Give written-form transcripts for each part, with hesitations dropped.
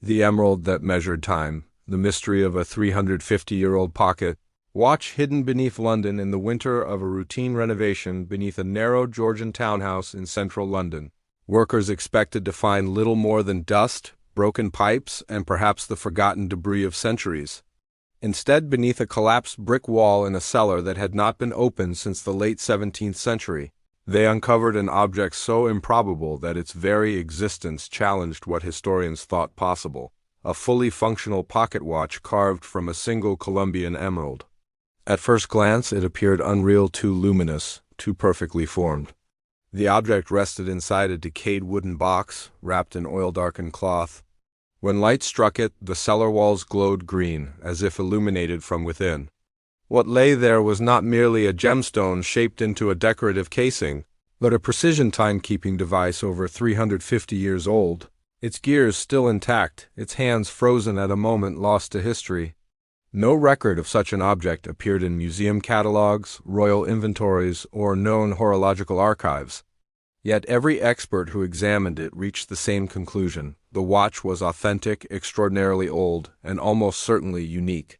The Emerald That Measured Time, the mystery of a 350-year-old pocket watch hidden beneath London in the winter of a routine renovation beneath a narrow Georgian townhouse in central London. Workers expected to find little more than dust, broken pipes, and perhaps the forgotten debris of centuries. Instead, beneath a collapsed brick wall in a cellar that had not been opened since the late 17th century, they uncovered an object so improbable that its very existence challenged what historians thought possible: a fully functional pocket watch carved from a single Colombian emerald. At first glance, it appeared unreal, too luminous, too perfectly formed. The object rested inside a decayed wooden box, wrapped in oil-darkened cloth. When light struck it, the cellar walls glowed green, as if illuminated from within. What lay there was not merely a gemstone shaped into a decorative casing, but a precision timekeeping device over 350 years old, its gears still intact, its hands frozen at a moment lost to history. No record of such an object appeared in museum catalogs, royal inventories, or known horological archives. Yet every expert who examined it reached the same conclusion: the watch was authentic, extraordinarily old, and almost certainly unique.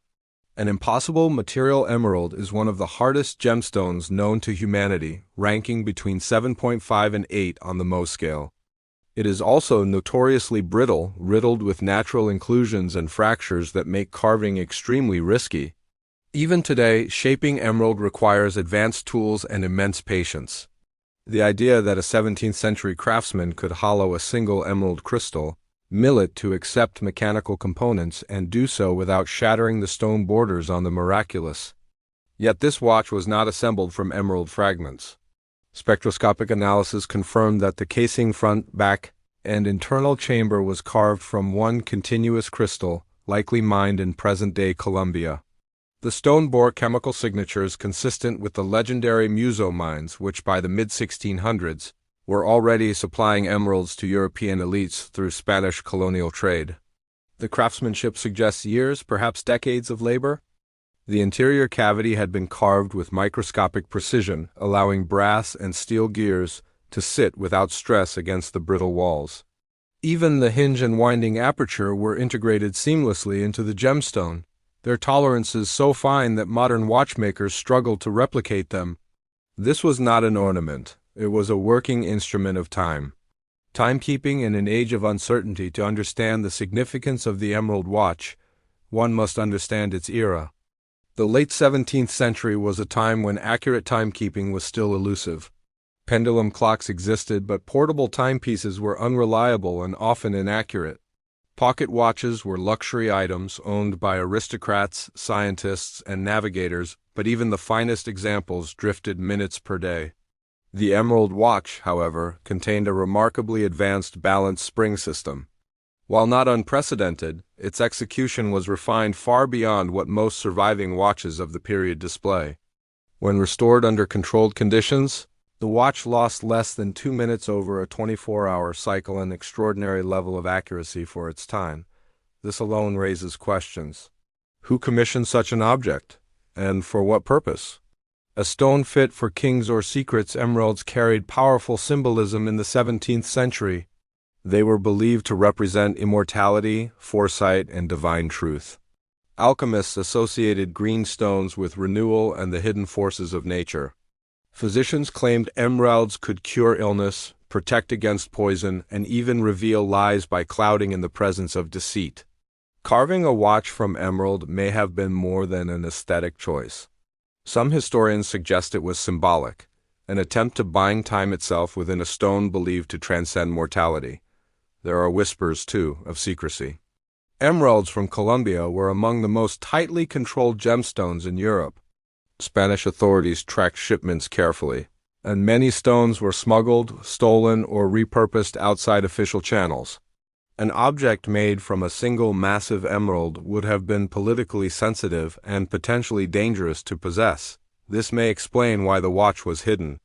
An impossible material emerald is one of the hardest gemstones known to humanity, ranking between 7.5 and 8 on the Mohs scale. It is also notoriously brittle, riddled with natural inclusions and fractures that make carving extremely risky. Even today, shaping emerald requires advanced tools and immense patience. The idea that a 17th-century craftsman could hollow a single emerald crystal, mill it to accept mechanical components, and do so without shattering the stone borders on the miraculous. Yet this watch was not assembled from emerald fragments. Spectroscopic analysis confirmed that the casing, front, back, and internal chamber was carved from one continuous crystal, likely mined in present-day Colombia. The stone bore chemical signatures consistent with the legendary Muso mines, which by the mid-1600s were already supplying emeralds to European elites through Spanish colonial trade. The craftsmanship suggests years, perhaps decades of labor. The interior cavity had been carved with microscopic precision, allowing brass and steel gears to sit without stress against the brittle walls. Even the hinge and winding aperture were integrated seamlessly into the gemstone, their tolerances so fine that modern watchmakers struggled to replicate them. This was not an ornament. It was a working instrument of time. Timekeeping in an age of uncertainty. To understand the significance of the emerald watch, one must understand its era. The late 17th century was a time when accurate timekeeping was still elusive. Pendulum clocks existed, but portable timepieces were unreliable and often inaccurate. Pocket watches were luxury items owned by aristocrats, scientists, and navigators, but even the finest examples drifted minutes per day. The emerald watch, however, contained a remarkably advanced balanced spring system. While not unprecedented, its execution was refined far beyond what most surviving watches of the period display. When restored under controlled conditions, the watch lost less than 2 minutes over a 24-hour cycle, an extraordinary level of accuracy for its time. This alone raises questions. Who commissioned such an object? And for what purpose? A stone fit for kings or secrets, emeralds carried powerful symbolism in the 17th century. They were believed to represent immortality, foresight, and divine truth. Alchemists associated green stones with renewal and the hidden forces of nature. Physicians claimed emeralds could cure illness, protect against poison, and even reveal lies by clouding in the presence of deceit. Carving a watch from emerald may have been more than an aesthetic choice. Some historians suggest it was symbolic, an attempt to bind time itself within a stone believed to transcend mortality. There are whispers, too, of secrecy. Emeralds from Colombia were among the most tightly controlled gemstones in Europe. Spanish authorities tracked shipments carefully, and many stones were smuggled, stolen, or repurposed outside official channels. An object made from a single massive emerald would have been politically sensitive and potentially dangerous to possess. This may explain why the watch was hidden.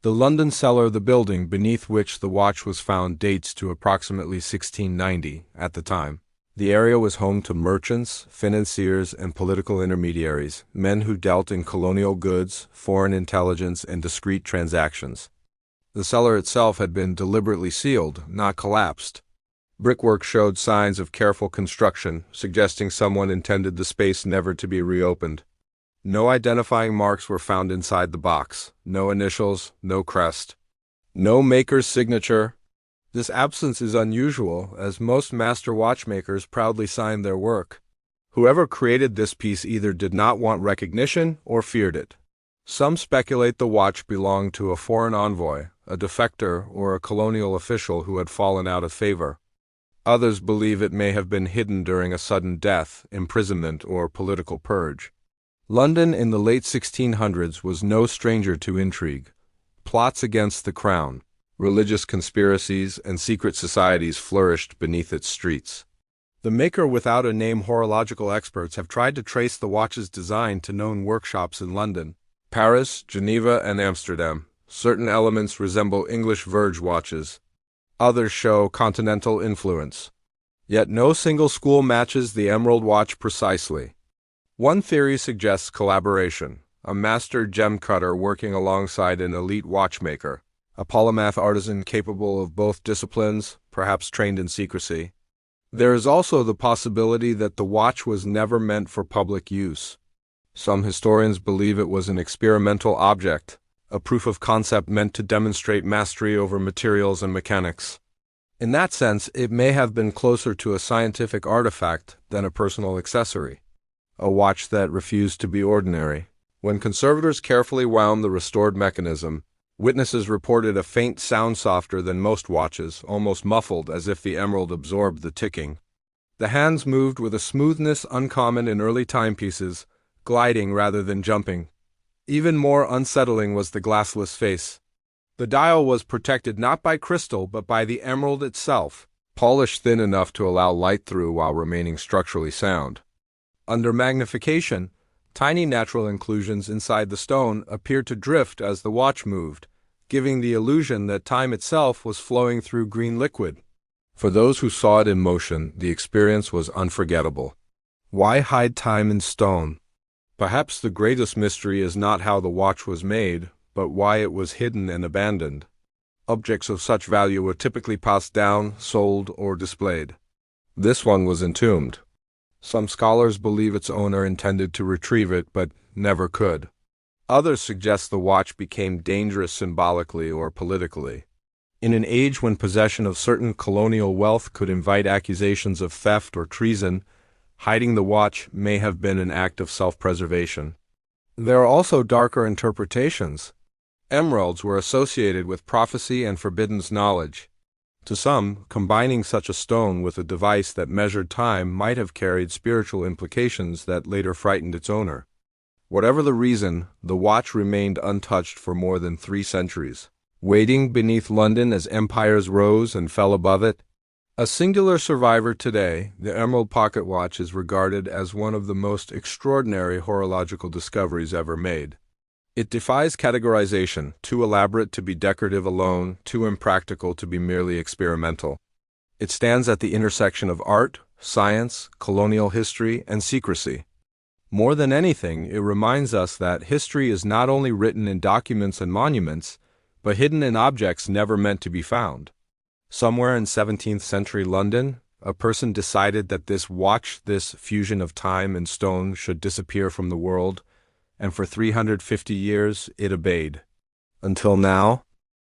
The London cellar, the building beneath which the watch was found, dates to approximately 1690 at the time. The area was home to merchants, financiers, and political intermediaries, men who dealt in colonial goods, foreign intelligence, and discreet transactions. The cellar itself had been deliberately sealed, not collapsed. Brickwork showed signs of careful construction, suggesting someone intended the space never to be reopened. No identifying marks were found inside the box, no initials, no crest, no maker's signature. This absence is unusual, as most master watchmakers proudly signed their work. Whoever created this piece either did not want recognition or feared it. Some speculate the watch belonged to a foreign envoy, a defector, or a colonial official who had fallen out of favor. Others believe it may have been hidden during a sudden death, imprisonment, or political purge. London in the late 1600s was no stranger to intrigue. Plots against the crown, religious conspiracies, and secret societies flourished beneath its streets. The maker without a name horological experts have tried to trace the watch's design to known workshops in London, Paris, Geneva, and Amsterdam. Certain elements resemble English Verge watches. Others show continental influence. Yet no single school matches the emerald watch precisely. One theory suggests collaboration, a master gem cutter working alongside an elite watchmaker, a polymath artisan capable of both disciplines, perhaps trained in secrecy. There is also the possibility that the watch was never meant for public use. Some historians believe it was an experimental object, a proof of concept meant to demonstrate mastery over materials and mechanics. In that sense, it may have been closer to a scientific artifact than a personal accessory, a watch that refused to be ordinary. When conservators carefully wound the restored mechanism, witnesses reported a faint sound softer than most watches, almost muffled as if the emerald absorbed the ticking. The hands moved with a smoothness uncommon in early timepieces, gliding rather than jumping. Even more unsettling was the glassless face. The dial was protected not by crystal but by the emerald itself, polished thin enough to allow light through while remaining structurally sound. Under magnification, tiny natural inclusions inside the stone appeared to drift as the watch moved, giving the illusion that time itself was flowing through green liquid. For those who saw it in motion, the experience was unforgettable. Why hide time in stone? Perhaps the greatest mystery is not how the watch was made, but why it was hidden and abandoned. Objects of such value were typically passed down, sold, or displayed. This one was entombed. Some scholars believe its owner intended to retrieve it, but never could. Others suggest the watch became dangerous symbolically or politically. In an age when possession of certain colonial wealth could invite accusations of theft or treason, hiding the watch may have been an act of self-preservation. There are also darker interpretations. Emeralds were associated with prophecy and forbidden knowledge. To some, combining such a stone with a device that measured time might have carried spiritual implications that later frightened its owner. Whatever the reason, the watch remained untouched for more than 3 centuries, waiting beneath London as empires rose and fell above it. A singular survivor today, the Emerald Pocket Watch is regarded as one of the most extraordinary horological discoveries ever made. It defies categorization, too elaborate to be decorative alone, too impractical to be merely experimental. It stands at the intersection of art, science, colonial history, and secrecy. More than anything, it reminds us that history is not only written in documents and monuments, but hidden in objects never meant to be found. Somewhere in 17th century London, a person decided that this watch, this fusion of time and stone, should disappear from the world, and for 350 years it obeyed. Until now,